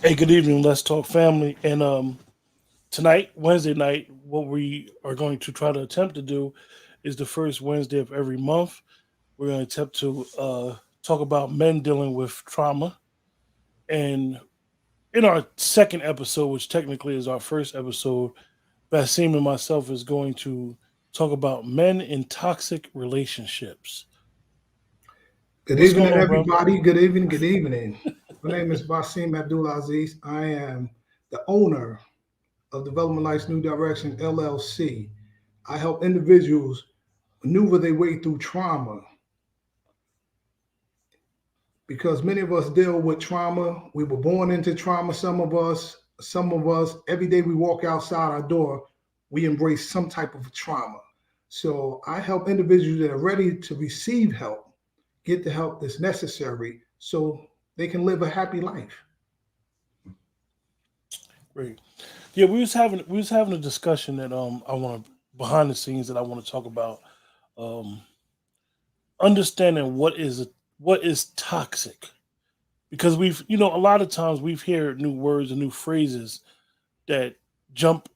Hey, good evening. Let's talk family. And tonight, Wednesday night, what we are going to try to attempt to do is the first Wednesday of every month. We're going to attempt to talk about men dealing with trauma. And in our second episode, which technically is our first episode, Basim and myself is going to talk about men in toxic relationships. Good What's going evening, on, bro? everybody. Good evening. Good evening. My name is Basim Abdulaziz. I am the owner of Development Life's New Direction LLC. I help individuals maneuver their way through trauma because many of us deal with trauma. We were born into trauma. Some of us, every day we walk outside our door, we embrace some type of trauma. So I help individuals that are ready to receive help get the help that's necessary so they can live a happy life. Great. Yeah, we was having a discussion that I want to behind the scenes that I want to talk about. Um, Understanding what is toxic, because we've a lot of times we've heard new words and new phrases that jump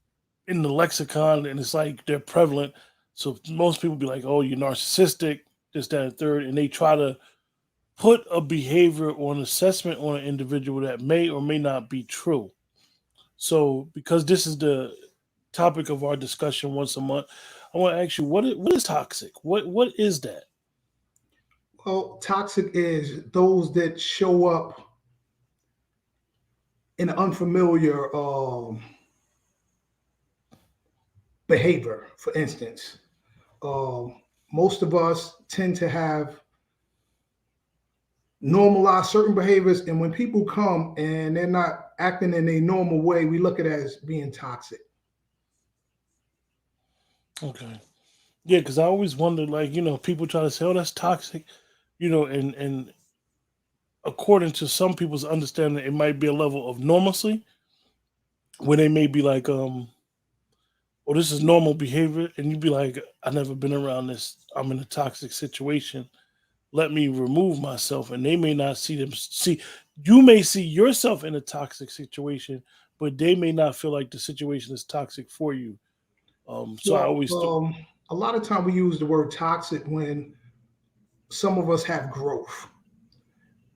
in the lexicon, and it's like they're prevalent. So most people be like, oh, you're narcissistic, this, that, and third, and they try to put a behavior or an assessment on an individual that may or may not be true. So because this is the topic of our discussion once a month, I want to ask you, what is toxic? What is that? Well, toxic is those that show up in unfamiliar behavior. For instance, uh, most of us tend to have normalized certain behaviors, and when people come and they're not acting in a normal way, we look at it as being toxic. Okay. Yeah, because I always wondered, like, people try to say, "Oh, that's toxic," and according to some people's understanding, it might be a level of normalcy where they may be like, "Oh, this is normal behavior," and you'd be like, "I never been around this. I'm in a toxic situation. Let me remove myself," and they may not see. You may see yourself in a toxic situation, but they may not feel like the situation is toxic for you. So I Well, always, a lot of time we use the word toxic when some of us have growth.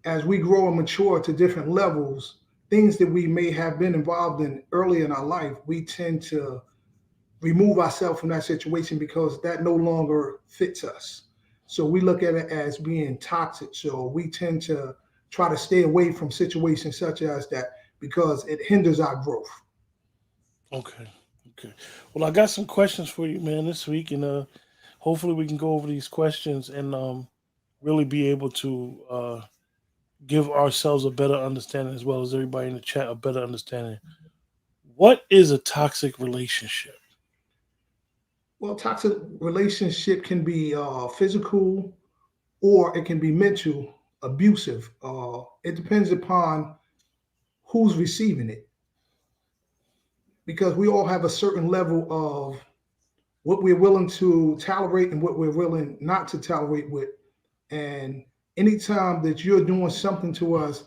As we grow and mature to different levels, things that we may have been involved in early in our life, we tend to remove ourselves from that situation because that no longer fits us. So we look at it as being toxic. So we tend to try to stay away from situations such as that because it hinders our growth. okay, okay. Well, I got some questions for you, man, this week, and hopefully we can go over these questions and really be able to give ourselves a better understanding, as well as everybody in the chat a better understanding. What is a toxic relationship? Well, toxic relationship can be physical or it can be mental, abusive. It depends upon who's receiving it because we all have a certain level of what we're willing to tolerate and what we're willing not to tolerate with. And anytime that you're doing something to us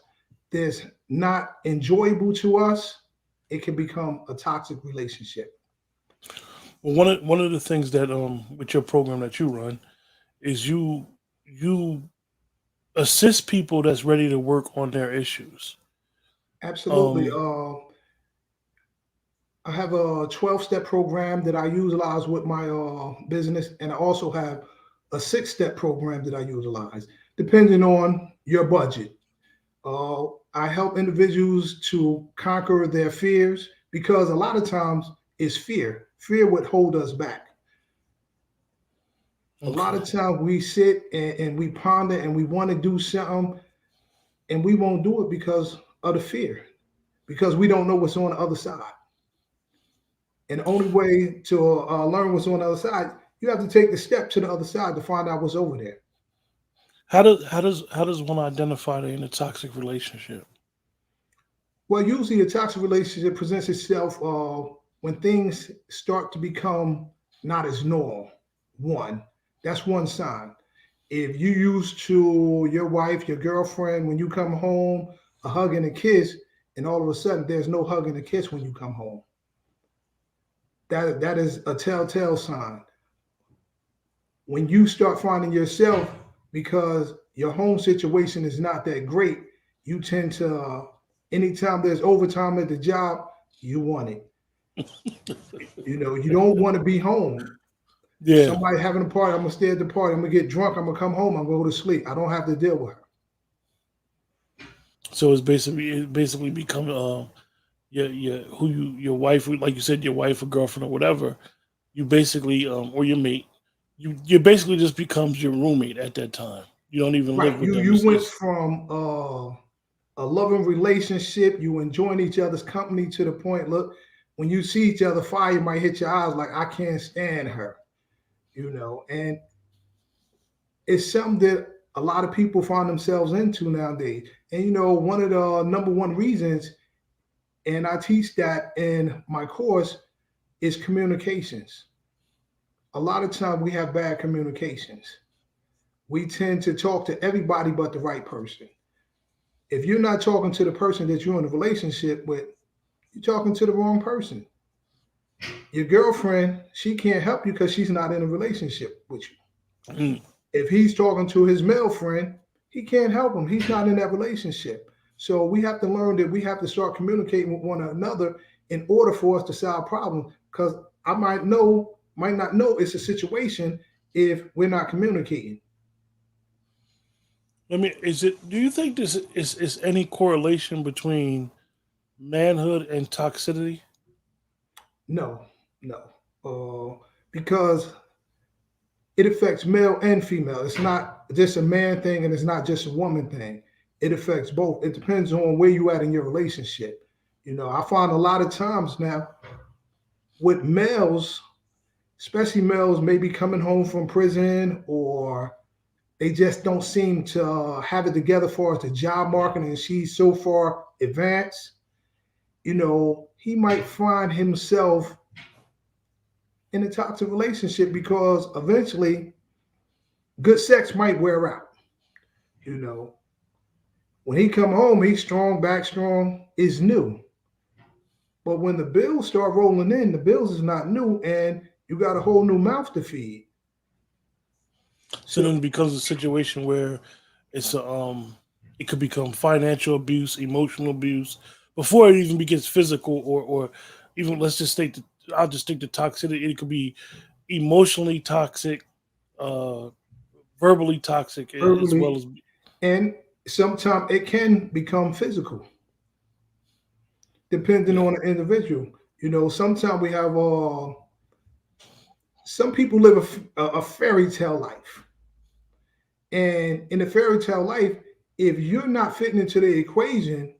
that's not enjoyable to us, it can become a toxic relationship. Well, one of the things that with your program that you run is you assist people that's ready to work on their issues. Absolutely. Um, I have a 12-step program that I utilize with my business, and I also have a six-step program that I utilize, depending on your budget. Uh, I help individuals to conquer their fears because a lot of times it's fear. Fear would hold us back. A lot okay, of times we sit and we ponder and we want to do something and we won't do it because of the fear, because we don't know what's on the other side. And the only way to learn what's on the other side, you have to take the step to the other side to find out what's over there. how does one identify they're in a toxic relationship? Well, usually a toxic relationship presents itself when things start to become not as normal. One, that's one sign. If you used to your wife, your girlfriend, when you come home, a hug and a kiss, and all of a sudden there's no hug and a kiss when you come home. That is a telltale sign. When you start finding yourself, because your home situation is not that great, you tend to, anytime there's overtime at the job, you want it. You don't want to be home. Yeah. Somebody having a party, I'm gonna stay at the party. I'm gonna get drunk. I'm gonna come home. I'm gonna go to sleep. I don't have to deal with her. So it's basically become your wife, like you said, your wife or girlfriend or whatever. You basically or your mate. You basically just becomes your roommate at that time. You don't even live Right. with You them. you went It's from a loving relationship. You enjoying each other's company to the point. Look, when you see each other, fire might hit your eyes. Like, I can't stand her. And it's something that a lot of people find themselves into nowadays. And one of the number one reasons, and I teach that in my course, is communications. A lot of time we have bad communications. We tend to talk to everybody but the right person. If you're not talking to the person that you're in a relationship with, you're talking to the wrong person. Your girlfriend, she can't help you because she's not in a relationship with you. mm, If he's talking to his male friend, he can't help him. He's not in that relationship. So we have to learn that we have to start communicating with one another in order for us to solve problems. Because I might not know it's a situation if we're not communicating. I mean, is it? Do you think this is any correlation between manhood and toxicity? No, no. Because it affects male and female. It's not just a man thing and it's not just a woman thing. It affects both. It depends on where you at in your relationship. I find a lot of times now with males, especially males maybe coming home from prison, or they just don't seem to have it together for us the job market, and she's so far advanced, he might find himself in a toxic relationship because eventually good sex might wear out. You know, when he come home, he's strong, back strong, is new. But when the bills start rolling in, the bills is not new, and you got a whole new mouth to feed. So then So, it becomes a situation where it's it could become financial abuse, emotional abuse, before it even begins physical or even let's just take the I'll just take the toxicity. It could be emotionally toxic, uh, verbally toxic, as well verbally, as and sometimes it can become physical, depending yeah. on the individual. Sometimes we have some people live a fairy tale life, and in a fairy tale life, if you're not fitting into the equation,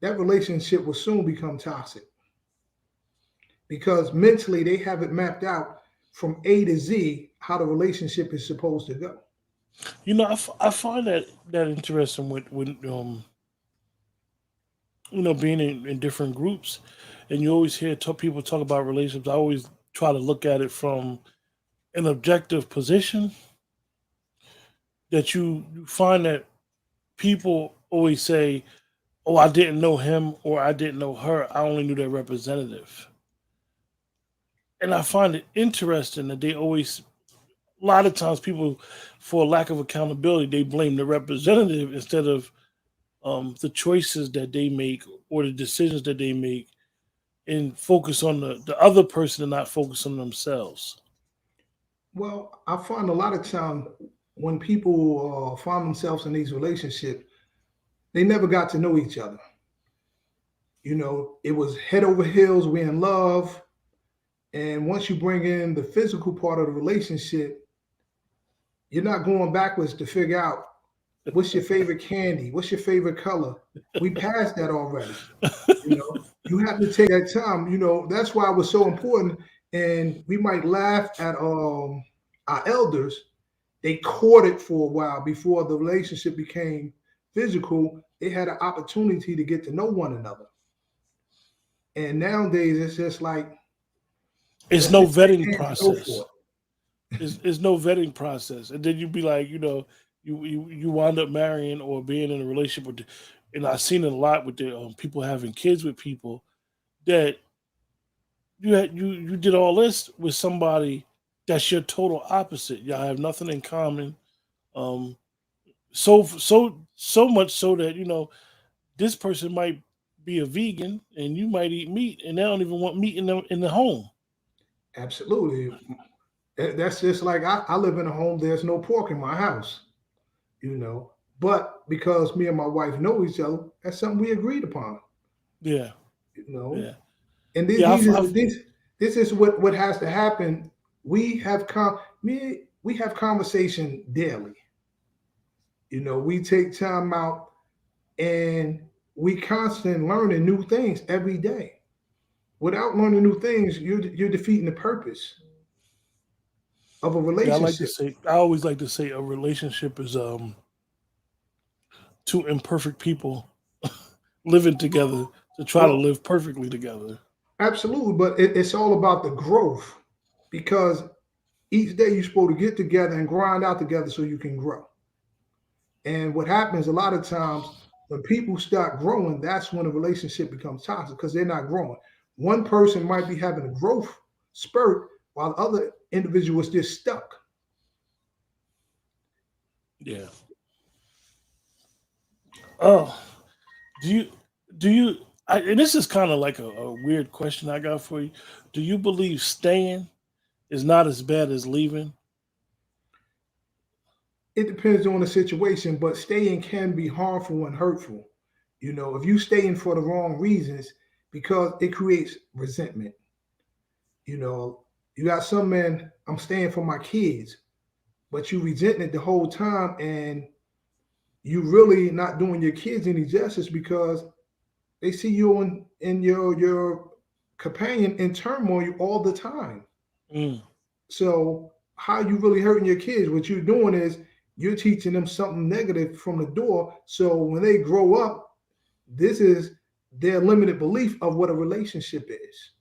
that relationship will soon become toxic because mentally they have it mapped out from A to Z how the relationship is supposed to go. I find that interesting with when being in different groups, and you always hear people talk about relationships. I always try to look at it from an objective position that you find that people always say, "Oh, I didn't know him or I didn't know her. I only knew their representative." And I find it interesting that they always, a lot of times, people, for lack of accountability, they blame the representative instead of the choices that they make or the decisions that they make, and focus on the other person and not focus on themselves. Well, I find a lot of time when people find themselves in these relationships, they never got to know each other. It was head over heels, we in love. And once you bring in the physical part of the relationship, you're not going backwards to figure out what's your favorite candy, what's your favorite color. We passed that already. You have to take that time. That's why it was so important. And we might laugh at our elders. They courted for a while before the relationship became physical. They had an opportunity to get to know one another. And nowadays, it's just like, It's let's no just vetting shake hands and go for process. It's no vetting process, and then you'd be like, you wind up marrying or being in a relationship with. and I've seen it a lot with the people having kids with people that you did all this with somebody that's your total opposite. Y'all have nothing in common. Um, so much so that this person might be a vegan and you might eat meat, and they don't even want meat in the home. Absolutely. That's just like I live in a home. There's no pork in my house, you know. But because me and my wife know each other, that's something we agreed upon, Yeah, you know. yeah, And yeah. this is what has to happen. We have conversation daily. You know, we take time out and we constantly learning new things every day. Without learning new things, you're defeating the purpose of a Yeah, I like to relationship. say. I always like to say a relationship is two imperfect people living together to try to Well, live perfectly together. absolutely, but it's all about the growth because each day you're supposed to get together and grind out together so you can grow. And what happens a lot of times when people start growing, that's when a relationship becomes toxic because they're not growing. One person might be having a growth spurt while the other individual is just stuck. Yeah. Oh, do you do you? And this is kind of like a weird question I got for you. Do you believe staying is not as bad as leaving? It depends on the situation, but staying can be harmful and hurtful. You know, if you staying for the wrong reasons, because it creates resentment. You know, you got some men, I'm staying for my kids, but you resenting it the whole time and you really not doing your kids any justice because they see you in your companion in turmoil all the time. Mm, So how you really hurting your kids? What you're doing is you're teaching them something negative from the door. So when they grow up, this is their limited belief of what a relationship is.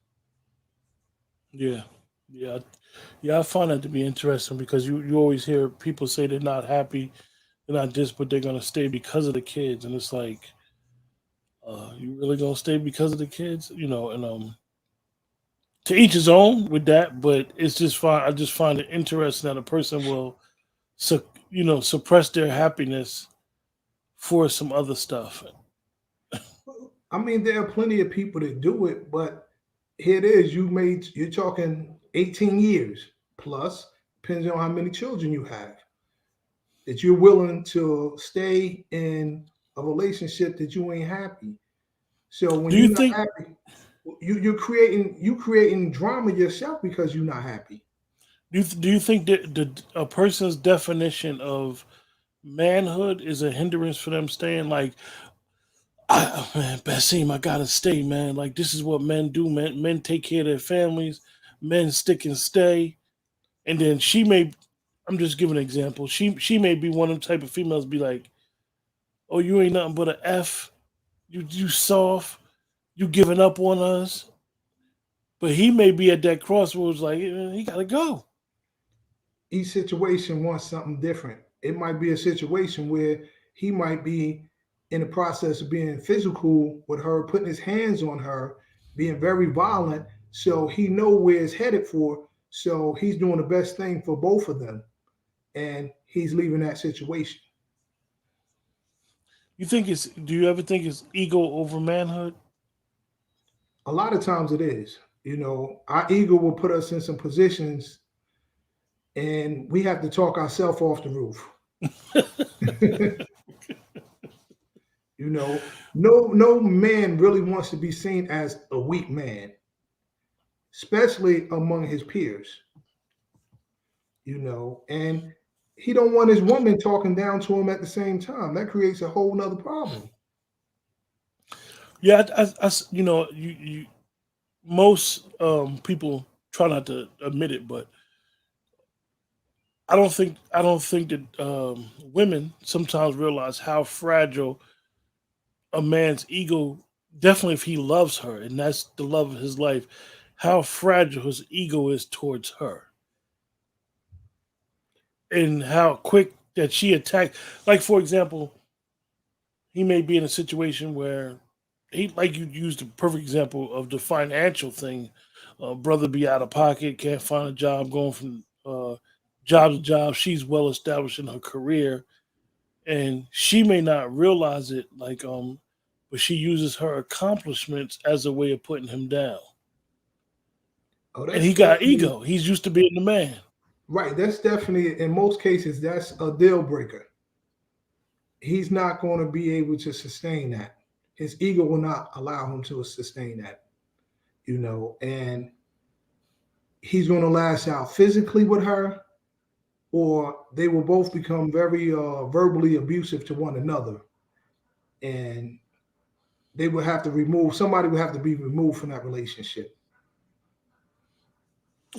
yeah, yeah, yeah. I find that to be interesting because you always hear people say they're not happy, they're not this, but they're gonna stay because of the kids, and it's like, you really gonna stay because of the kids, and to each his own with that. But it's just fine. I just find it interesting that a person will, suppress their happiness for some other stuff. I mean, there are plenty of people that do it, but here it is. You're talking 18 years plus, depending on how many children you have, that you're willing to stay in a relationship that you ain't happy. So when Do you you're not think? happy, you creating drama yourself because you're not happy. Do you think that a person's definition of manhood is a hindrance for them staying? Like, man, Basim, I gotta stay, man. Like, this is what men do. Men take care of their families. Men stick and stay. And then she may. I'm just giving an example. She may be one of the type of females be like, "Oh, you ain't nothing but a F. You soft. You giving up on us." But he may be at that crossroads, like, he gotta go. Each situation wants something different. It might be a situation where he might be in the process of being physical with her, putting his hands on her, being very violent. So he know where it's headed for. So he's doing the best thing for both of them, and he's leaving that situation. Do you ever think it's ego over manhood? A lot of times it is. You know, our ego will put us in some positions, and we have to talk ourselves off the roof. You know, no man really wants to be seen as a weak man, especially among his peers. You know, and he don't want his woman talking down to him at the same time. That creates a whole nother problem. Yeah, most people try not to admit it, but I don't think that women sometimes realize how fragile a man's ego. Definitely, if he loves her, and that's the love of his life, how fragile his ego is towards her, and how quick that she attacked. Like, for example, he may be in a situation where he, like you used a perfect example of the financial thing. Brother be out of pocket, can't find a job, going from job to job. She's well established in her career, and she may not realize it, but she uses her accomplishments as a way of putting him down. Oh, And that's he got definitely ego. He's used to being the man. right. That's definitely, in most cases, that's a deal breaker. He's not going to be able to sustain that. His ego will not allow him to sustain that, and he's going to lash out physically with her, or they will both become very verbally abusive to one another. And somebody would have to be removed from that relationship.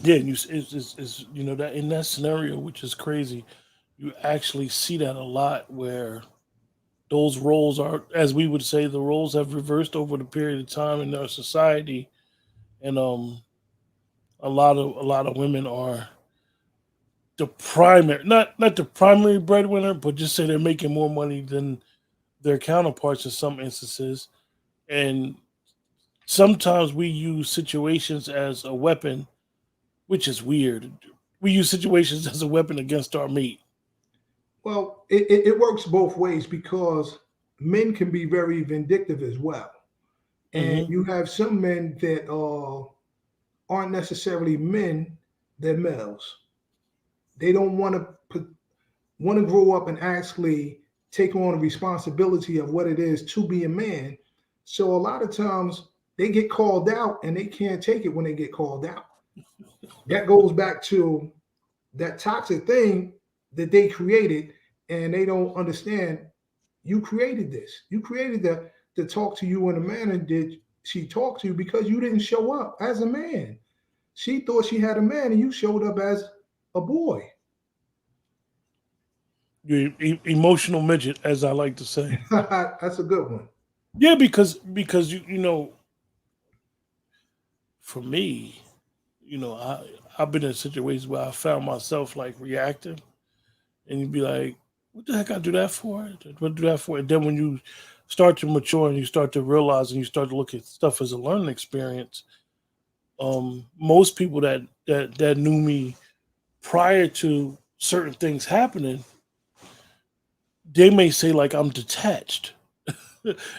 Yeah, and it's that in that scenario, which is crazy, you actually see that a lot where those roles are, as we would say, the roles have reversed over the period of time in our society, and a lot of women are the primary, not the primary breadwinner, but just say they're making more money than their counterparts in some instances, and sometimes we use situations as a weapon, which is weird. We use situations as a weapon against our mate. Well, it works both ways because men can be very vindictive as well. And Hmm. you have some men that aren't necessarily men, they're males. They don't want to grow up and actually take on the responsibility of what it is to be a man. So a lot of times they get called out and they can't take it when they get called out. That goes back to that toxic thing that they created, and they don't understand you created this. You created that to talk to you in a manner that she talked to you because you didn't show up as a man. She thought she had a man and you showed up as a boy. You emotional midget, as I like to say. That's a good one. Yeah, because for me, I've been in situations where I found myself like reacting, and you'd be like, "What the heck I do that for? What do that for?" And then when you start to mature and you start to realize and you start to look at stuff as a learning experience, most people that knew me prior to certain things happening, they may say like I'm detached,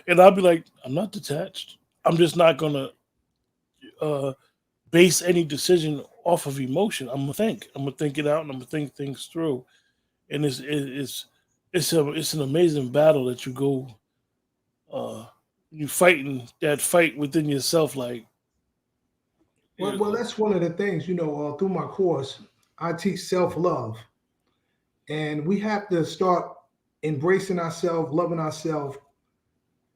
and I'll be like, I'm not detached. I'm just not gonna uh, base any decision off of emotion. I'm gonna think. I'm gonna think it out, and I'm gonna think things through. And it's an amazing battle that you go uh, you fighting that fight within yourself. Like, Well, that's one of the things, through my course, I teach self love. And we have to start embracing ourselves, loving ourselves,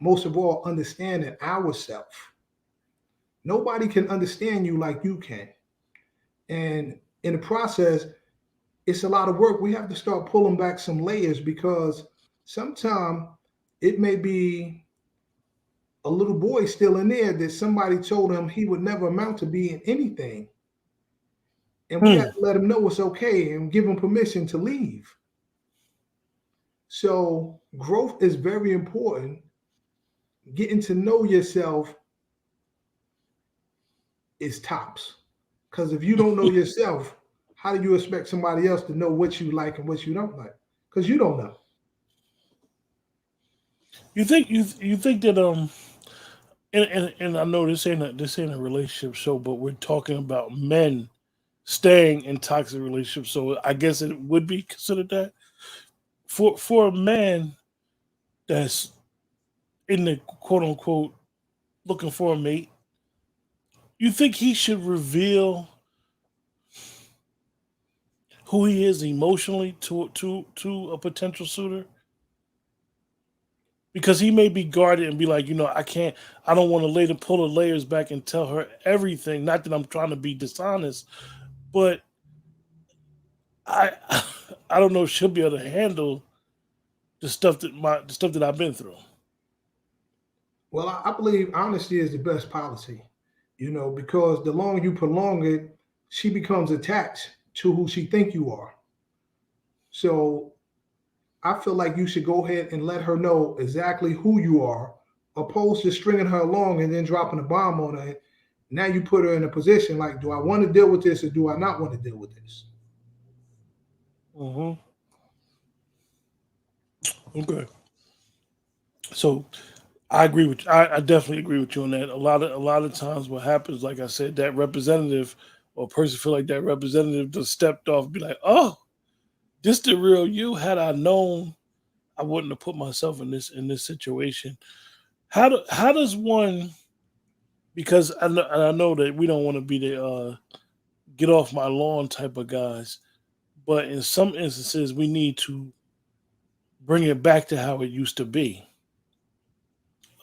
most of all, understanding ourselves. Nobody can understand you like you can. And in the process, it's a lot of work. We have to start pulling back some layers because sometimes it may be a little boy still in there that somebody told him he would never amount to being anything. And we have hmm, to let him know it's okay and give him permission to leave. So growth is very important. Getting to know yourself is tops. Because if you don't know yourself, how do you expect somebody else to know what you like and what you don't like? Because you don't know. you think that and I know this ain't a relationship show, but we're talking about men staying in toxic relationships. So I guess it would be considered that for a man that's in the quote unquote looking for a mate. You think he should reveal who he is emotionally to a potential suitor? Because he may be guarded and be like, I don't want to later pull the layers back and tell her everything. Not that I'm trying to be dishonest, but I I don't know if she'll be able to handle the stuff that I've been through. Well, I believe honesty is the best policy, because the longer you prolong it, she becomes attached to who she think you are. So I feel like you should go ahead and let her know exactly who you are, opposed to stringing her along and then dropping a bomb on her. Now you put her in a position like, do I want to deal with this or do I not want to deal with this? Hmm. Okay. So I agree with you. I definitely agree with you on that. A lot of times what happens, like I said, that representative or person feel like that representative just stepped off, be like, oh, this the real you. Had I known, I wouldn't have put myself in this situation. How does one, because I know that we don't want to be the get off my lawn type of guys, but in some instances we need to bring it back to how it used to be.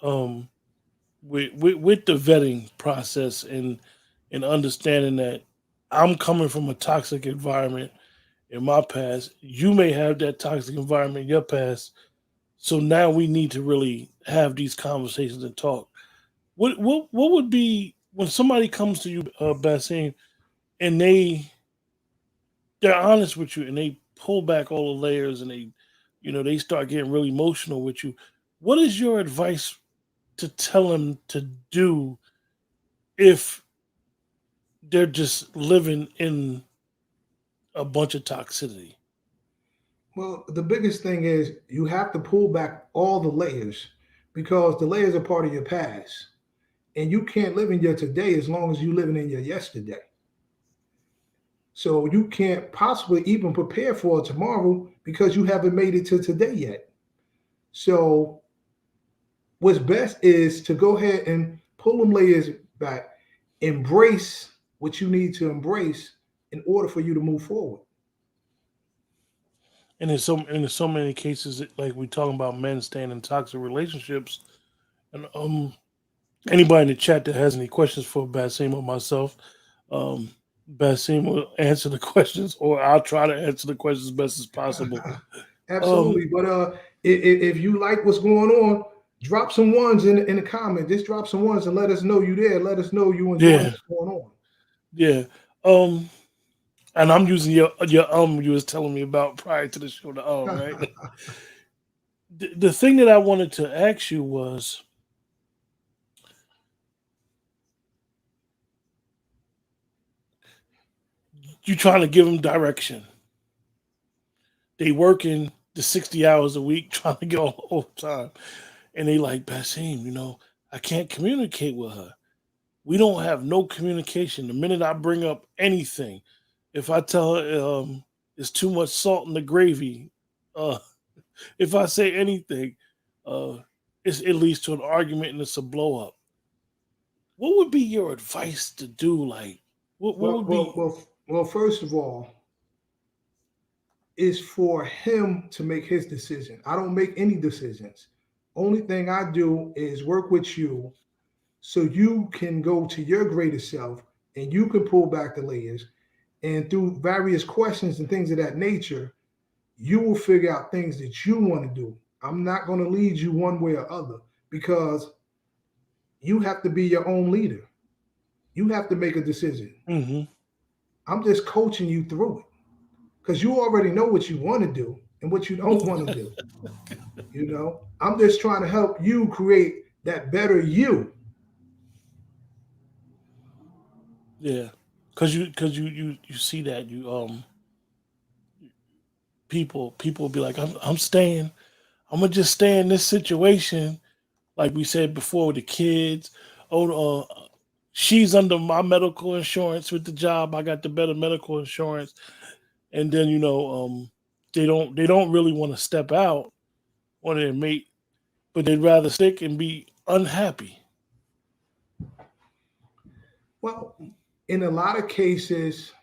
Um, with the vetting process and understanding that I'm coming from a toxic environment in my past. You may have that toxic environment in your past. So now we need to really have these conversations and talk. What would be when somebody comes to you, Basim, and they're honest with you and they pull back all the layers and they start getting really emotional with you. What is your advice to tell them to do if they're just living in a bunch of toxicity? Well, the biggest thing is you have to pull back all the layers because the layers are part of your past. And you can't live in your today as long as you're living in your yesterday. So you can't possibly even prepare for tomorrow because you haven't made it to today yet. So what's best is to go ahead and pull them layers back, embrace what you need to embrace in order for you to move forward. And in so many cases, like we talking about men staying in toxic relationships, and anybody in the chat that has any questions for Basim or myself, um, Basim will answer the questions, or I'll try to answer the questions as best as possible. Um, Absolutely. But if you like what's going on, drop some ones in the comment. Just drop some ones and let us know you there. Let us know you enjoying yeah, what's going on. yeah. Um, and I'm using your you was telling me about prior to the show, the right. The thing that I wanted to ask you was, you trying to give them direction. They working the 60 hours a week trying to get all overtime. And they like, Basim, I can't communicate with her. We don't have no communication. The minute I bring up anything, if I tell her it's too much salt in the gravy, uh, if I say anything, uh, it leads to an argument and it's a blow up. What would be your advice to do? Like, what Well, would well, be? well, well. First of all, is for him to make his decision. I don't make any decisions. Only thing I do is work with you so you can go to your greater self and you can pull back the layers. And through various questions and things of that nature, you will figure out things that you want to do. I'm not going to lead you one way or other because you have to be your own leader. You have to make a decision. Hmm. I'm just coaching you through it because you already know what you want to do and what you don't want to do. I'm just trying to help you create that better you. Yeah, because you see that people be like, I'm staying. I'm gonna just stay in this situation, like we said before with the kids. Oh, she's under my medical insurance with the job. I got the better medical insurance, and then they don't really want to step out on their mate, but they'd rather stick and be unhappy. Well, in a lot of cases,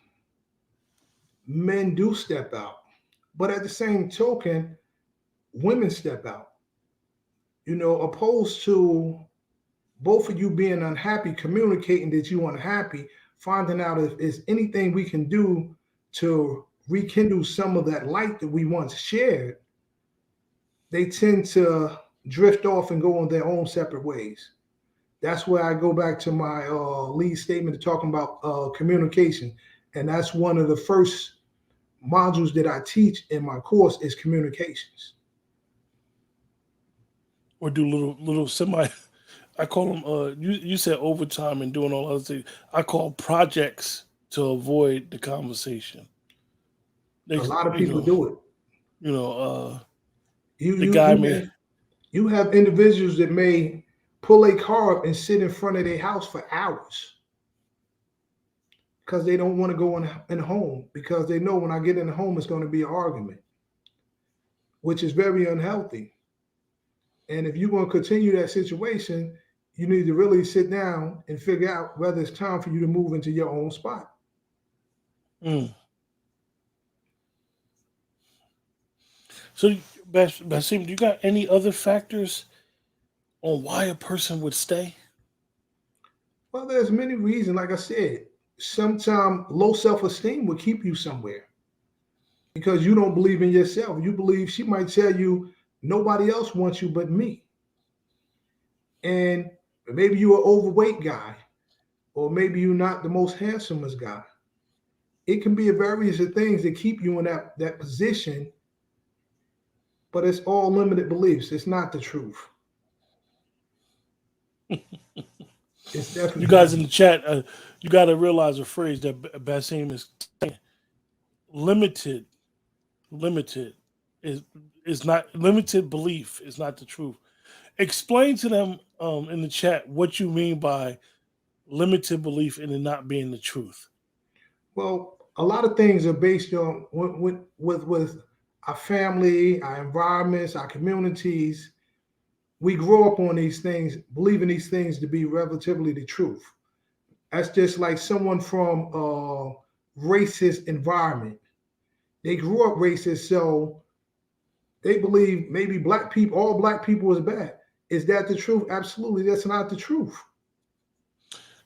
men do step out, but at the same token, women step out. Opposed to both of you being unhappy, communicating that you unhappy, finding out if there's anything we can do to rekindle some of that light that we once shared, they tend to drift off and go on their own separate ways. That's where I go back to my lead statement talking about communication. And that's one of the first modules that I teach in my course is communications. Or do little semi. I call them. You said overtime and doing all other things. I call projects to avoid the conversation. A They, lot of you people know, do it. you know. You The you guy you may. have you have individuals that may pull a car up and sit in front of their house for hours because they don't want to go in home because they know when I get in the home it's going to be an argument, which is very unhealthy. And if you're going to continue that situation, you need to really sit down and figure out whether it's time for you to move into your own spot. Mm. So, Basim, do you got any other factors on why a person would stay? Well, there's many reasons. Like I said, sometimes low self-esteem will keep you somewhere because you don't believe in yourself. You believe she might tell you nobody else wants you but me. And maybe you're an overweight guy, or maybe you're not the most handsomest guy. It can be a various of things that keep you in that position, but it's all limited beliefs. It's not the truth. It's You definitely guys not. in the chat, you got to realize a phrase that Basim is saying. Limited, limited is not limited belief is not the truth. Explain to them in the chat what you mean by limited belief and it not being the truth. Well, a lot of things are based on with our family, our environments, our communities. We grow up on these things, believing these things to be relatively the truth. That's just like someone from a racist environment. They grew up racist, so they believe maybe black people, all black people is bad. Is that the truth? Absolutely, that's not the truth.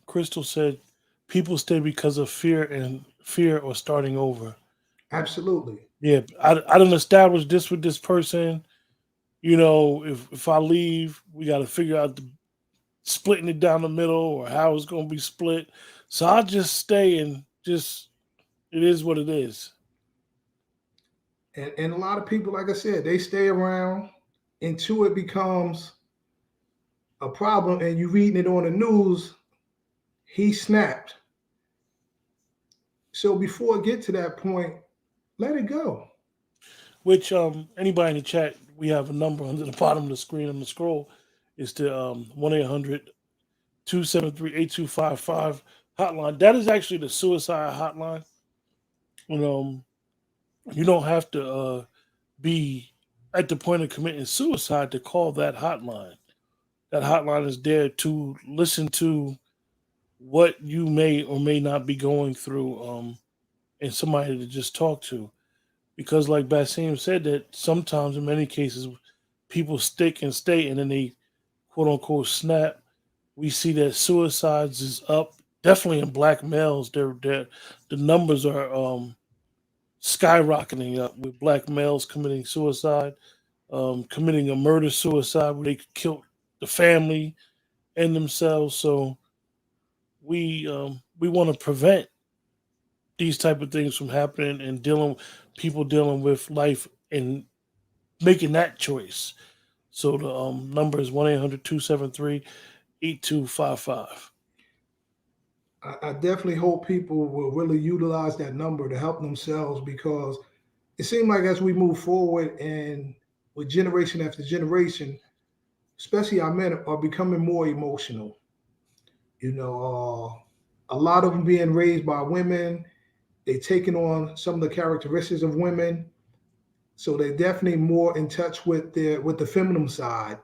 Crystal said people stay because of fear or starting over. Absolutely. Yeah, I don't establish this with this person. You know, if I leave, we got to figure out the splitting it down the middle or how it's going to be split. So I just stay and just it is what it is. And a lot of people, like I said, they stay around until it becomes a problem and you reading it on the news, he snapped. So before it get to that point, let it go. Which anybody in the chat, we have a number under the bottom of the screen on the scroll. It's the 1-800-273-8255 hotline. That is actually the suicide hotline. And, you don't have to be at the point of committing suicide to call that hotline. That hotline is there to listen to what you may or may not be going through, and somebody to just talk to. Because, like Basim said, that sometimes in many cases people stick and stay, and then they quote unquote snap. We see that suicides is up, definitely in black males. The numbers are skyrocketing up with black males committing suicide, committing a murder suicide where they killed the family and themselves. So we want to prevent these type of things from happening and dealing people dealing with life and making that choice. So the number is 1-800-273-8255. I definitely hope people will really utilize that number to help themselves because it seems like as we move forward and with generation after generation, especially our men are becoming more emotional. You know, a lot of them being raised by women, they taking on some of the characteristics of women, so they're definitely more in touch with the feminine side,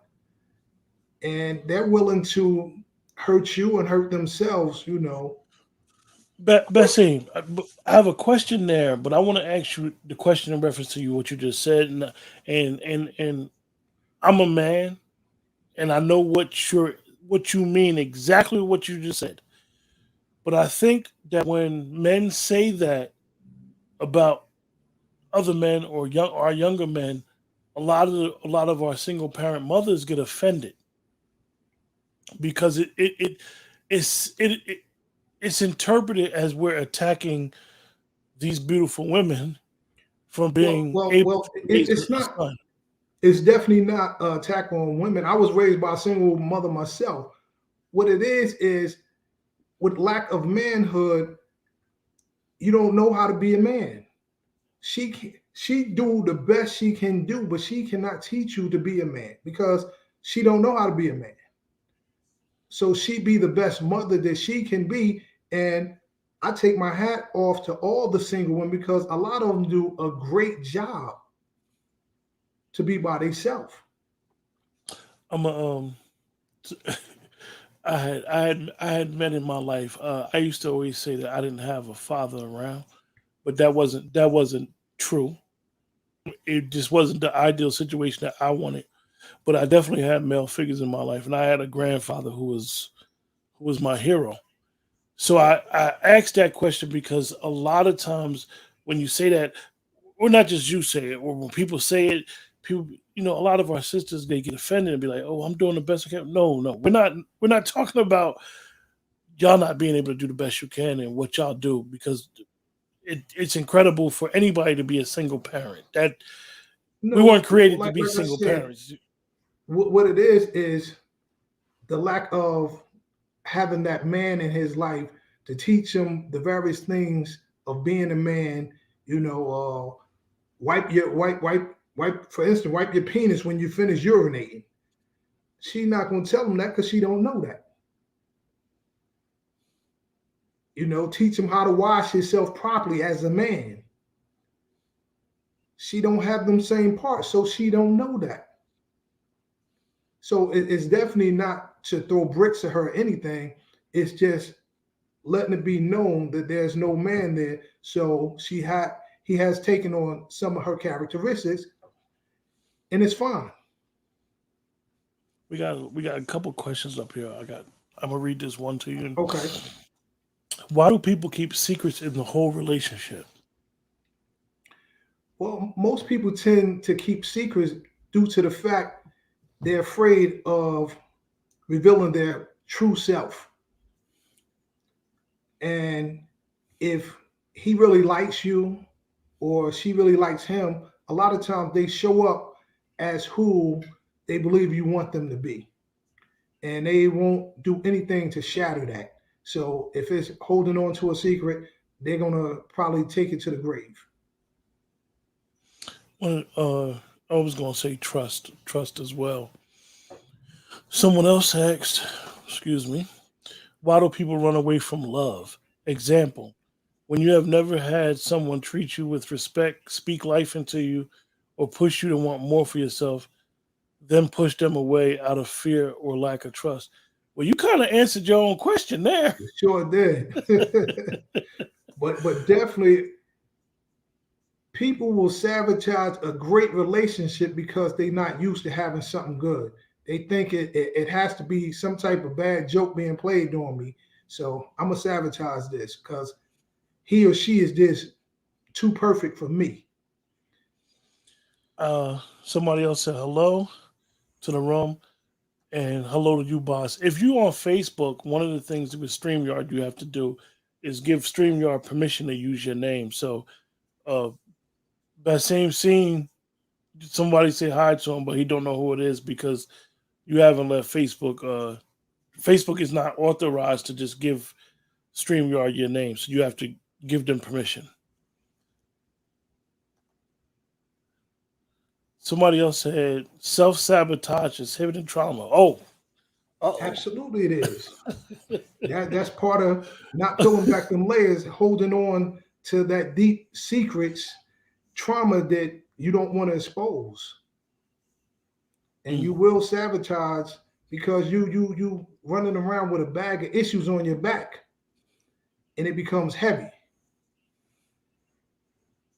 and they're willing to hurt you and hurt themselves. You know, Bessie, I have a question there, but I want to ask you the question in reference to you what you just said, and I'm a man, and I know what you mean exactly what you just said. But I think that when men say that about other men or our younger men, a lot of our single parent mothers get offended because it's it's interpreted as we're attacking these beautiful women from Well, being well, able well. to raise It's a not. son? It's definitely not an attack on women. I was raised by a single mother myself. What it is with lack of manhood, you don't know how to be a man. She do the best she can do, but she cannot teach you to be a man because she don't know how to be a man. So she be the best mother that she can be. And I take my hat off to all the single women because a lot of them do a great job to be by themselves. I'm a I had met in my life. I used to always say that I didn't have a father around, but that wasn't true. It just wasn't the ideal situation that I wanted. But I definitely had male figures in my life, and I had a grandfather who was my hero. So I asked that question because a lot of times when you say that, or not just you say it, or when people say it, people, a lot of our sisters, they get offended and be like, "Oh, I'm doing the best I can." No, no, we're not. We're not talking about y'all not being able to do the best you can and what y'all do, because it's incredible for anybody to be a single parent. That we No, weren't created to like be I single said, parents. what it is the lack of having that man in his life to teach him the various things of being a man. You know, wipe your wipe. For instance, wipe your penis when you finish urinating. She's not going to tell him that because she don't know that. Teach him how to wash himself properly as a man. She don't have them same parts, so she don't know that. So it's definitely not to throw bricks at her or anything. It's just letting it be known that there's no man there. So he has taken on some of her characteristics, and it's fine. We got a couple questions up here. I'm gonna read this one to you. Okay. Why do people keep secrets in the whole relationship? Well, most people tend to keep secrets due to the fact they're afraid of revealing their true self. And if he really likes you or she really likes him, a lot of times they show up as who they believe you want them to be. And they won't do anything to shatter that. So if it's holding on to a secret, they're gonna probably take it to the grave. Well, I was gonna say trust as well. Someone else asked, excuse me, why do people run away from love? Example: when you have never had someone treat you with respect, speak life into you, or push you to want more for yourself, then push them away out of fear or lack of trust. Well, you kind of answered your own question there. Sure did. But definitely people will sabotage a great relationship because they're not used to having something good. They think it has to be some type of bad joke being played on me. So I'm gonna sabotage this because he or she is just too perfect for me. Somebody else said hello to the room and hello to you, boss. If you on Facebook, one of the things with StreamYard you have to do is give StreamYard permission to use your name. So uh, that same scene, somebody say hi to him, but he don't know who it is because you haven't let Facebook. Facebook is not authorized to just give StreamYard your name, so you have to give them permission. Somebody else said self sabotage is hidden trauma. Oh, uh Absolutely, it is. That's part of not peeling back them layers, holding on to that deep secrets trauma that you don't want to expose, and oh. you will sabotage because you running around with a bag of issues on your back, and it becomes heavy,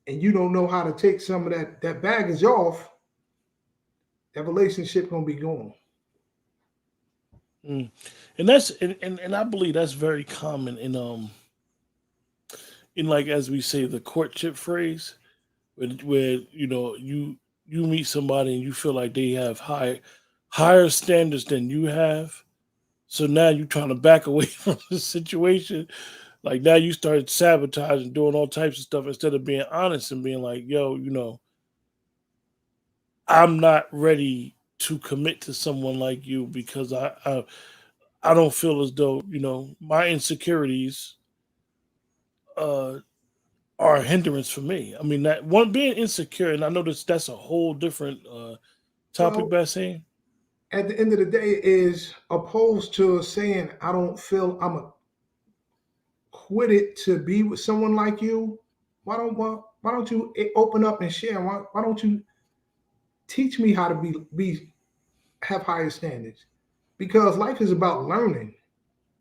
and you don't know how to take some of that baggage off. That relationship gonna be gone. Mm. And I believe that's very common in like as we say the courtship phrase where you meet somebody and you feel like they have higher standards than you have, so now you're trying to back away from the situation Like now you started sabotaging, doing all types of stuff instead of being honest and being like, yo, I'm not ready to commit to someone like you because I don't feel as though, my insecurities uh are a hindrance for me. I mean that one being insecure, and I know that's a whole different topic, Well, Bassine. at the end of the day, is opposed to saying I don't feel I'm acquitted to be with someone like you. Why don't you open up and share? Why don't you teach me how to be have higher standards? Because life is about learning,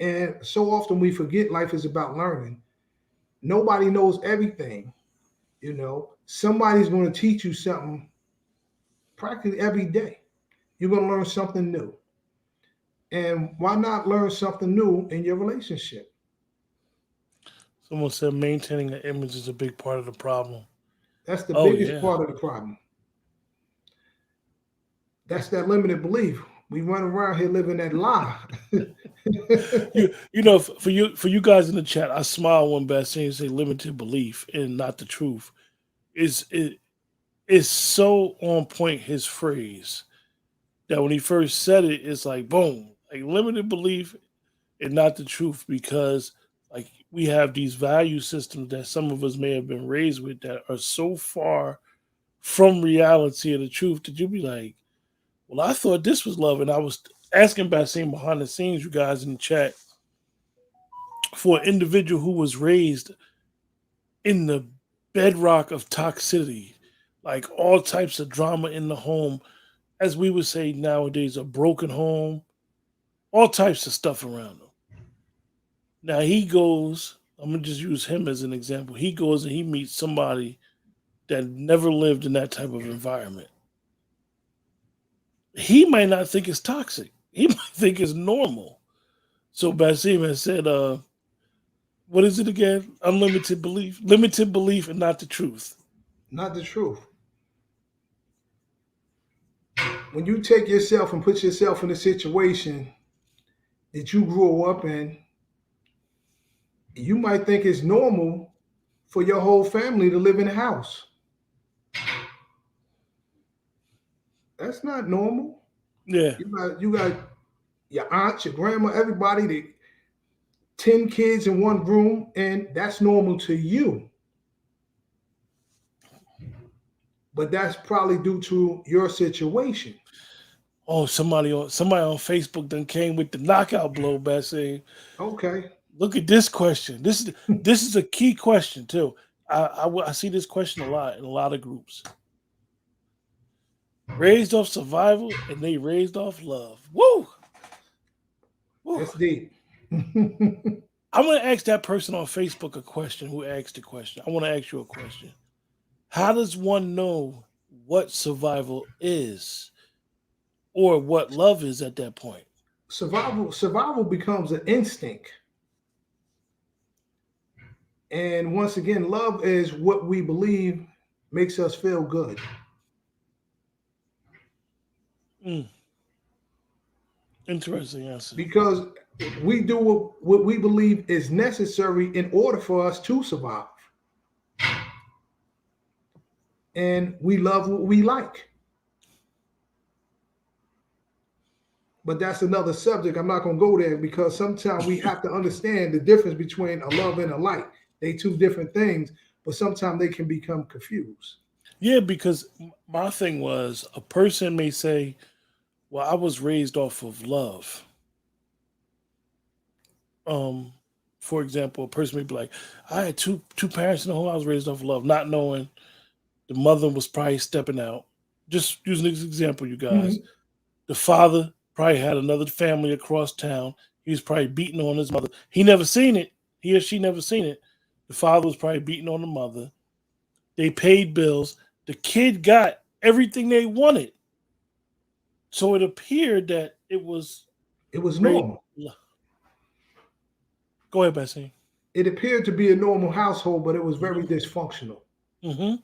and so often we forget life is about learning. Nobody knows everything. Somebody's going to teach you something practically every day. You're going to learn something new. And why not learn something new in your relationship? Someone said maintaining an image is a big part of the problem. That's the Oh biggest yeah. part of the problem. That's that limited belief. We run around here living that lie. For you guys in the chat, I smile when Bassine say limited belief and not the truth. Is so on point his phrase that when he first said it, it's like boom, like limited belief and not the truth because like we have these value systems that some of us may have been raised with that are so far from reality of the truth that you be like, well, I thought this was love, and I was asking Bassine behind the scenes, you guys in the chat, for an individual who was raised in the bedrock of toxicity, like all types of drama in the home, as we would say nowadays, a broken home, all types of stuff around him. Now he goes, I'm gonna just use him as an example. He goes and he meets somebody that never lived in that type of environment. He might not think it's toxic. He might think it's normal. So Basim has said, what is it again? Unlimited belief, limited belief, and not the truth. Not the truth. When you take yourself and put yourself in a situation that you grew up in, you might think it's normal for your whole family to live in a house. That's not normal. Yeah. You got your aunt, your grandma, everybody, 10 kids in one room, and that's normal to you. But that's probably due to your situation. Oh, somebody on Facebook then came with the knockout blow by saying, Okay. "Look at this question. This is a key question too. I see this question a lot in a lot of groups. Raised off survival, and they raised off love. Woo, woo. That's deep. I'm gonna ask that person on Facebook a question who asked the question. I want to ask you a question. How does one know what survival is or what love is at that point? Survival becomes an instinct. And once again, love is what we believe makes us feel good. Mm, interesting answer. Because we do what we believe is necessary in order for us to survive. And we love what we like. But that's another subject. I'm not going to go there because sometimes we have to understand the difference between a love and a like. They two different things, but sometimes they can become confused. Yeah, because my thing was a person may say, "Well, I was raised off of love." Um, for example, a person may be like, "I had two parents in the home. I was raised off of love," not knowing the mother was probably stepping out. Just using this example, you guys. Mhm. The father probably had another family across town. He was probably beating on his mother. He never seen it. He or she never seen it. The father was probably beating on the mother. They paid bills. The kid got everything they wanted. So it appeared that it was It was raised. normal. Go ahead, Bessie. It appeared to be a normal household, but it was very Hmm. dysfunctional. Hmm.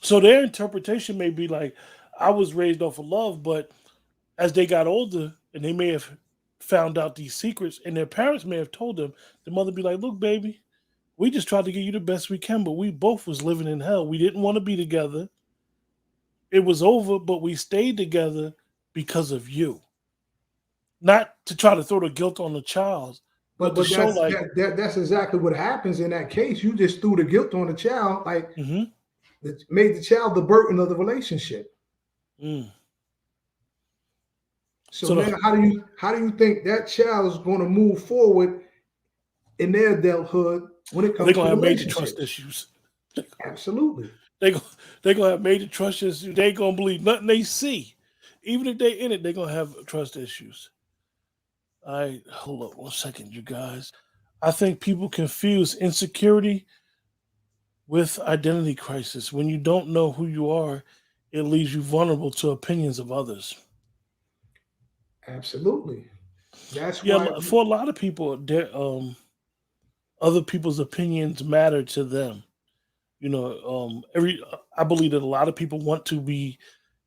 So their interpretation may be like, I was raised off of love, but as they got older, and they may have found out these secrets, and their parents may have told them. The mother be like, "Look, baby, we just tried to give you the best we can, but we both was living in hell. We didn't want to be together. It was over, but we stayed together because of you. Not to try to throw the guilt on the child, but to But show like, that's exactly what happens in that case. You just threw the guilt on the child, like mm-hmm, that made the child the burden of the relationship. mm. So So now, how do you think that child is going to move forward in their adulthood when it they're comes to gonna have major trust relationships? issues. Absolutely. They go, they're gonna have major trust issues. They ain't gonna believe nothing they see, even if they in it. They're gonna have trust issues. I hold up 1 second, you guys. I think people confuse insecurity with identity crisis. When you don't know who you are, it leaves you vulnerable to opinions of others. Absolutely. That's Yeah, why for a lot of people, other people's opinions matter to them. Every I believe that a lot of people want to be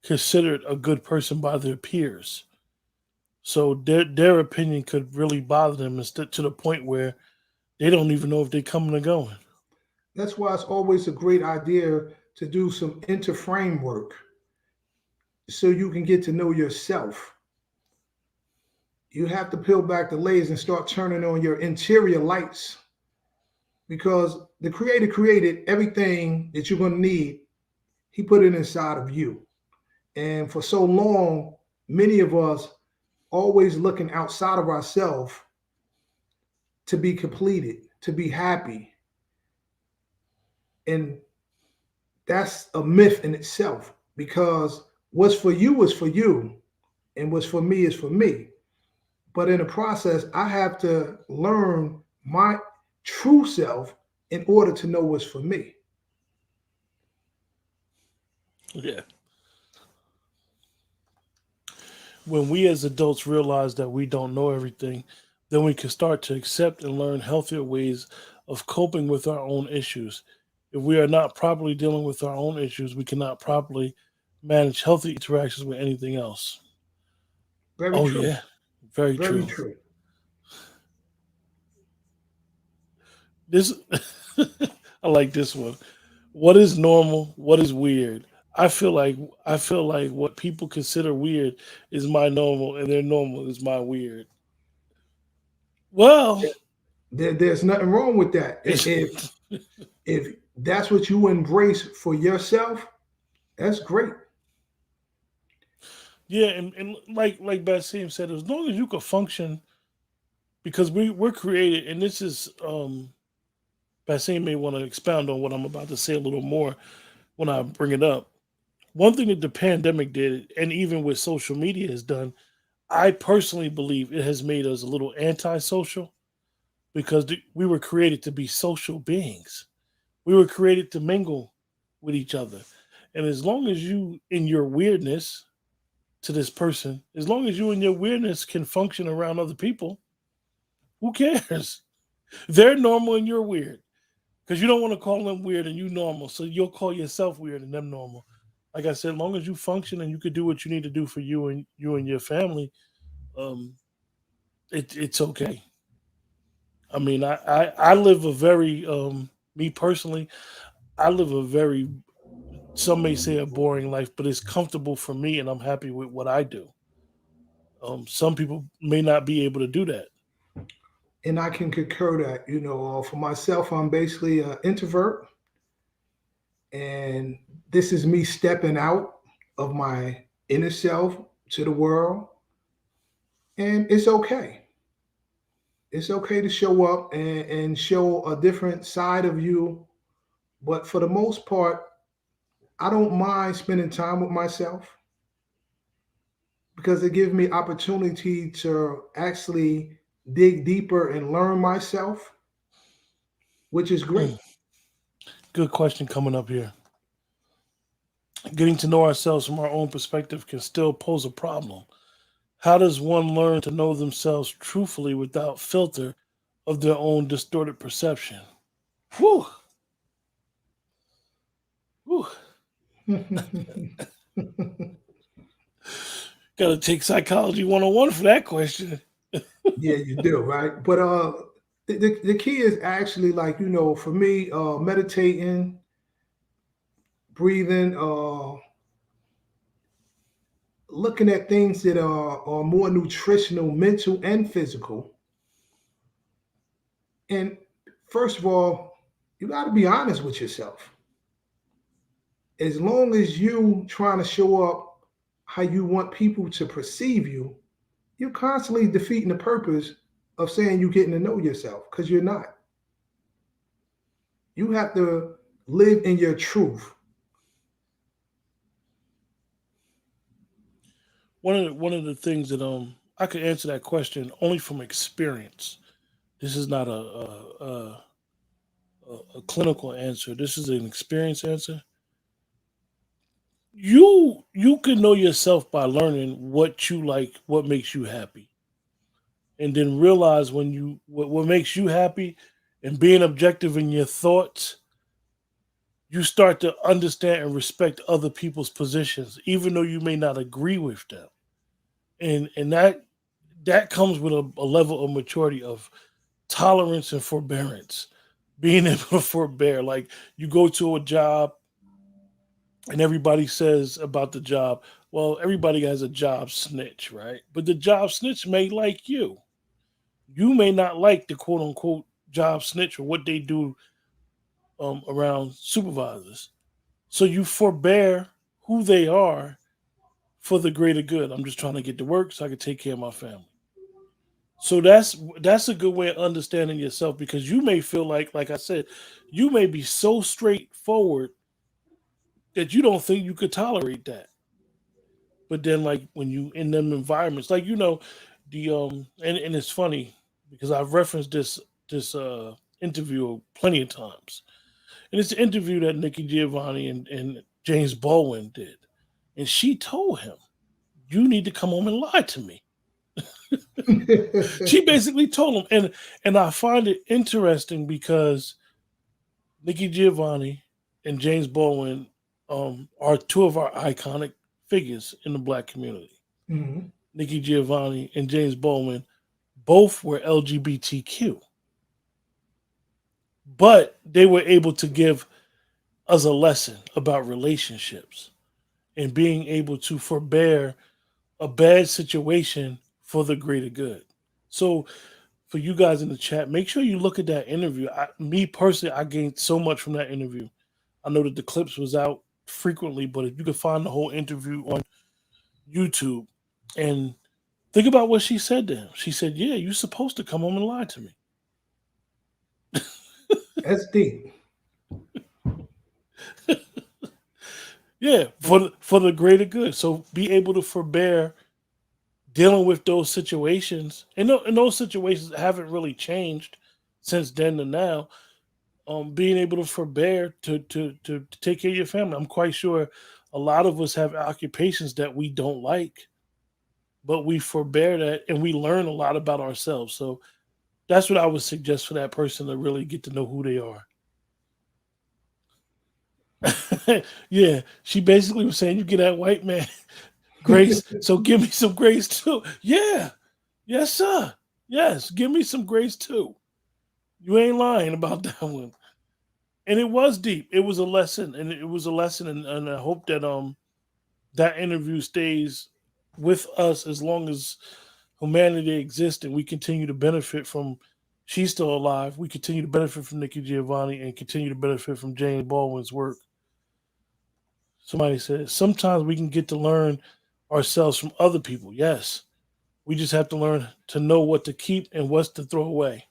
considered a good person by their peers. So their opinion could really bother them instead to the point where they don't even know if they're coming or going. that's why it's always a great idea to do some interframe work so you can get to know yourself. You have to peel back the layers and start turning on your interior lights because the creator created everything that you're going to need. He put it inside of you. And for so long, many of us always looking outside of ourselves to be completed, to be happy. And that's a myth in itself because what's for you is for you and what's for me is for me. But in the process, I have to learn my true self in order to know what's for me. Yeah. When we as adults realize that we don't know everything, then we can start to accept and learn healthier ways of coping with our own issues. If we are not properly dealing with our own issues, we cannot properly manage healthy interactions with anything else. Very Oh, true. yeah. Very Very true. true. This, I like this one. What is normal? What is weird? I feel like I feel like what people consider weird is my normal, and their normal is my weird. Well, There's nothing wrong with that. it's If that's what you embrace for yourself, that's great. yeah, and like Basim said, as long as you can function, because we're created, and this is Basim may want to expound on what I'm about to say a little more when I bring it up. One thing that the pandemic did, and even with social media has done, I personally believe it has made us a little antisocial because we were created to be social beings. We were created to mingle with each other. And as long as you, in your weirdness to this person, as long as you in your weirdness can function around other people, who cares? They're normal and you're weird because you don't want to call them weird and you normal. So you'll call yourself weird and them normal. Like I said, as long as you function and you could do what you need to do for you and your family, um, it's okay. I mean, I live a very me personally, I live a very, some may say a boring life, but it's comfortable for me and I'm happy with what I do. Some people may not be able to do that. And I can concur that, for myself, I'm basically an introvert. And this is me stepping out of my inner self to the world. And it's okay. It's okay to show up and show a different side of you. But for the most part, I don't mind spending time with myself because it gives me opportunity to actually dig deeper and learn myself, which is great. Mm, good question coming up here. Getting to know ourselves from our own perspective can still pose a problem. How does one learn to know themselves truthfully without filter of their own distorted perception? Whew, whew. Got to take psychology 101 for that question. Yeah, you do, right? But the key is actually like, for me, meditating, breathing, looking at things that are more nutritional, mental and physical. And first of all, you got to be honest with yourself. As long as you trying to show up how you want people to perceive you, you're constantly defeating the purpose of saying you're getting to know yourself because you're not. You have to live in your truth. One of the things that I could answer that question only from experience. This is not a clinical answer. This is an experience answer. You can know yourself by learning what you like, what makes you happy, and then realize when what makes you happy, and being objective in your thoughts, you start to understand and respect other people's positions, even though you may not agree with them, and that comes with a level of maturity of tolerance and forbearance, being able to forbear. Like you go to a job and everybody says about the job, well, everybody has a job snitch, right? But the job snitch may like you. You may not like the quote unquote job snitch or what they do around supervisors. So you forbear who they are for the greater good. I'm just trying to get to work so I can take care of my family. So that's a good way of understanding yourself because you may feel like I said, you may be so straightforward that you don't think you could tolerate that. But then like when you in them environments, like the and it's funny because I've referenced this interview plenty of times. And it's an interview that Nikki Giovanni and James Baldwin did. And she told him, you need to come home and lie to me. She basically told him, and I find it interesting because Nikki Giovanni and James Baldwin are two of our iconic figures in the black community. Mhm. Nikki Giovanni and James Baldwin both were LGBTQ, but they were able to give us a lesson about relationships and being able to forbear a bad situation for the greater good. So for you guys in the chat, make sure you look at that interview. Me personally, I gained so much from that interview. I know that the clips was out frequently, but if you could find the whole interview on YouTube and think about what she said to him. She said, "Yeah, you're supposed to come home and lie to me." That's deep. Yeah, for the greater good. So be able to forbear dealing with those situations, and those situations haven't really changed since then to now. Being able to forbear to take care of your family. I'm quite sure a lot of us have occupations that we don't like, but we forbear that and we learn a lot about ourselves. So that's what I would suggest for that person to really get to know who they are. Yeah, she basically was saying, "You get that white man grace, so give me some grace too." Yeah, yes, sir. Yes, give me some grace too. You ain't lying about that one. And it was deep. It was a lesson, and it was a lesson, and I hope that that interview stays with us as long as humanity exists, and we continue to benefit from. She's still alive. We continue to benefit from Nikki Giovanni and continue to benefit from James Baldwin's work. Somebody said sometimes we can get to learn ourselves from other people. Yes, we just have to learn to know what to keep and what's to throw away.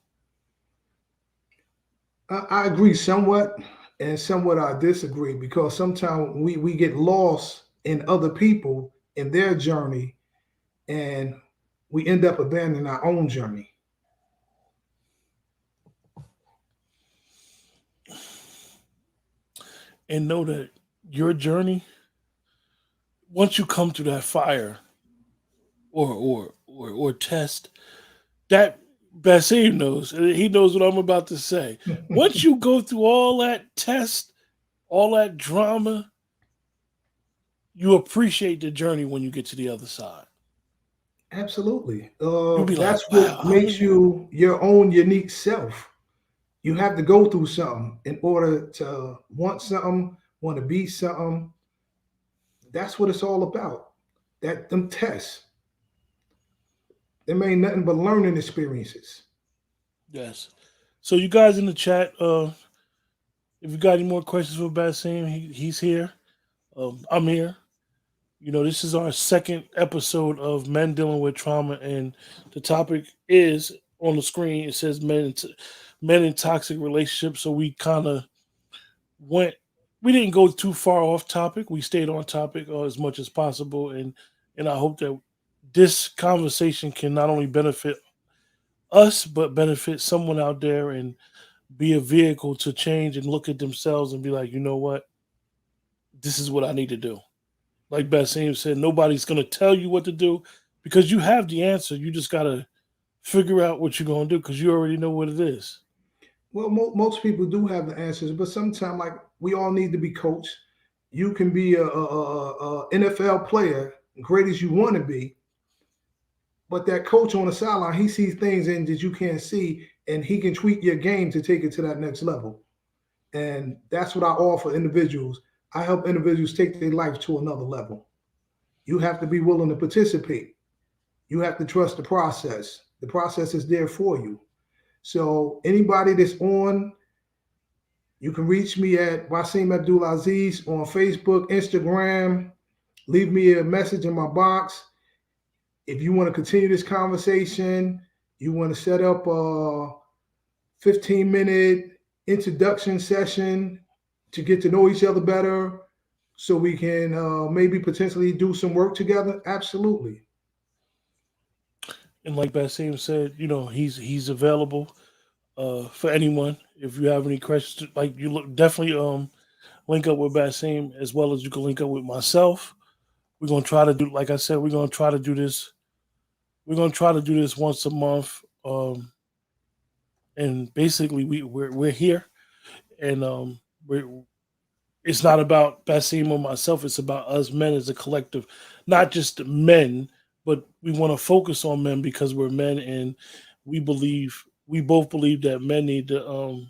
I agree somewhat, and somewhat I disagree because sometimes we get lost in other people in their journey, and we end up abandoning our own journey. And know that your journey, once you come through that fire or test, that Basim knows. He knows what I'm about to say. Once you go through all that test, all that drama, you appreciate the journey when you get to the other side. Absolutely. You'll be like, That's what wow, makes you your own unique self. You have to go through something in order to want something, want to be something. That's what it's all about. That them tests, them ain't nothing but learning experiences. yes. So you guys in the chat, if you got any more questions for Basim, he's here. I'm here. You know, this is our second episode of Men Dealing with Trauma, and the topic is on the screen. It says men in toxic relationships. So we kind of went, we didn't go too far off topic. We stayed on topic as much as possible, and I hope that this conversation can not only benefit us but benefit someone out there and be a vehicle to change and look at themselves and be like, you know what, this is what I need to do. Like Basim said, nobody's going to tell you what to do because you have the answer. You just got to figure out what you're going to do because you already know what it is. Well, most people do have the answers, but sometimes, like we all need to be coached. You can be a NFL player, great as you want to be, but that coach on the sideline, he sees things in that you can't see, and he can tweak your game to take it to that next level. And that's what I offer individuals. I help individuals take their life to another level. You have to be willing to participate. You have to trust the process. The process is there for you. So anybody that's on, you can reach me at Wasim Abdulaziz on Facebook, Instagram. Leave me a message in my box. If you want to continue this conversation, you want to set up a 15-minute introduction session to get to know each other better so we can maybe potentially do some work together, absolutely. And like Basim said, you know, he's available for anyone. If you have any questions, like you look definitely link up with Basim as well as you can link up with myself. We're gonna try to do, like I said, we're gonna try to do this. We're gonna try to do this once a month. And basically we're here, and we're it's not about Basim or myself. It's about us men as a collective, not just men, but we want to focus on men because we're men, and we both believe that men need to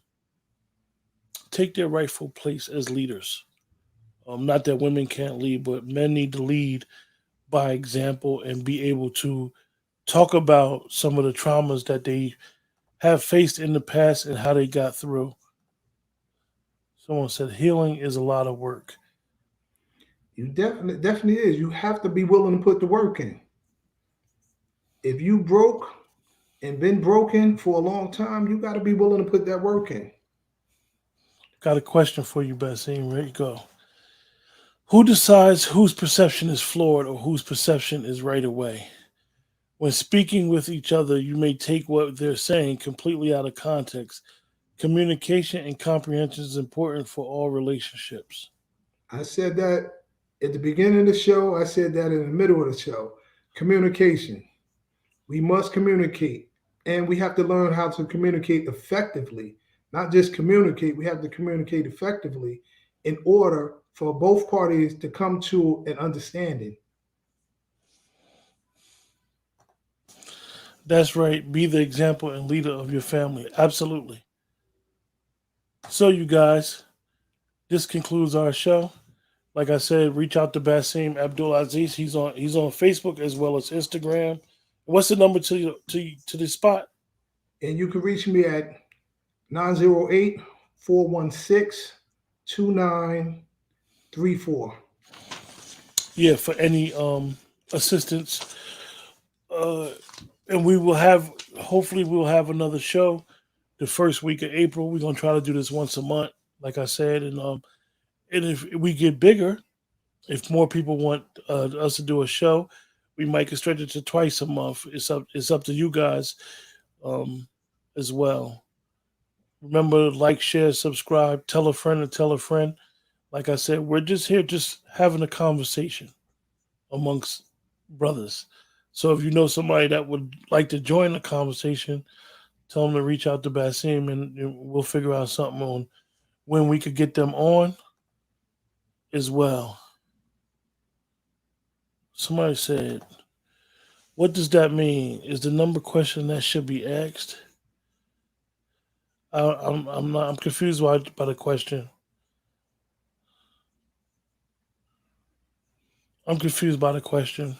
take their rightful place as leaders. Not that women can't lead, but men need to lead by example and be able to talk about some of the traumas that they have faced in the past and how they got through. Someone said healing is a lot of work. You definitely is. You have to be willing to put the work in. If you broke and been broken for a long time, you got to be willing to put that work in. Got a question for you, Basim. Ready to go. Who decides whose perception is flawed or whose perception is right away? When speaking with each other, you may take what they're saying completely out of context. Communication and comprehension is important for all relationships. I said that at the beginning of the show. I said that in the middle of the show. Communication. We must communicate, and we have to learn how to communicate effectively. Not just communicate, we have to communicate effectively in order for both parties to come to an understanding. That's right. Be the example and leader of your family. Absolutely. So, you guys, this concludes our show. Like I said, reach out to Basim Abdul Aziz. He's on Facebook as well as Instagram. What's the number to the spot? And you can reach me at 908 416 2934. Yeah, for any assistance. Uh, and we will have, hopefully we'll have another show the first week of April. We're gonna try to do this once a month, like I said, and if we get bigger, if more people want us to do a show, we might get stretch it to twice a month. It's up to you guys um, as well. Remember, like, share, subscribe, tell a friend, and tell a friend. Like I said, we're just here, just having a conversation amongst brothers. So if you know somebody that would like to join the conversation, tell them to reach out to Basim, and we'll figure out something on when we could get them on as well. Somebody said, What does that mean? Is the number question that should be asked? I'm not. I'm confused by the question. I'm confused by the question.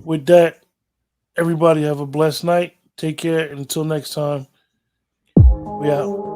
With that, everybody have a blessed night. Take care. And until next time, we out.